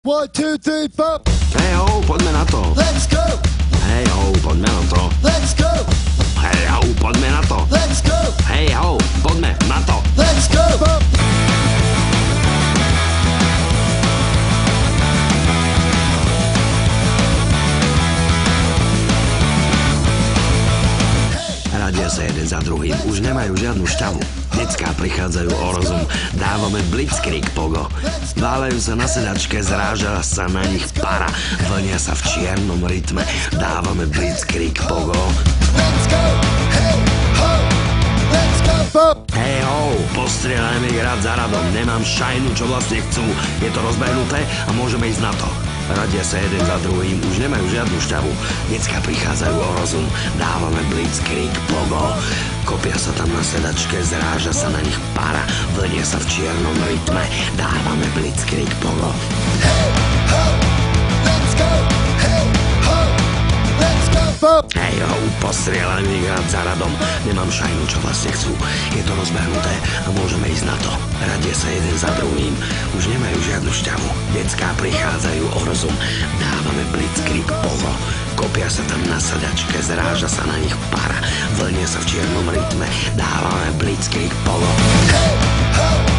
One, two, three, four. Hej ho, poďme na to. Let's go. Hej ho, poďme na to. Let's go. Hej ho, poďme na to. Let's go. Hej ho, poďme na to. Let's go. Radia sa jeden za druhým, už nemajú žiadnu šťavu. Decká prichádzajú o rozum, dávame blitzkrieg pogo. Váľajú sa na sedačke, zráža sa na nich para. Vlnia sa v čiernom rytme, dávame blitzkrieg pogo. Let's go. Hey, ho. Let's go. Hej ho, postrieľajme ich rád za radom, nemám šajnu, čo vlastne chcú. Je to rozbehnuté a môžeme ísť na to. Radia sa jeden za druhým, už nemajú žiadnu šťavu. Decká prichádzajú o rozum, dávame blitzkrieg pogo. Kopia sa tam na sedačke, zráža sa na nich para. Vlnia sa v čiernom rytme, dávame blitzkrieg pogo. Hey, ho. Let's go. Hey, ho. Let's go. Hej ho, postrieľajme ich rád za radom, nemám šajnu, čo vlastne chcú. Je to rozbehnuté a môžeme ísť na to. Radia sa jeden za druhým, už nemajú žiadnu šťavu. Decká prichádzajú o rozum, dávame blitzkrieg pogo. Kopia sa tam na sedačke, zráža sa na nich para. Vlnia sa v čiernom rytme, dávame blitzkrieg pogo. Hey, ho.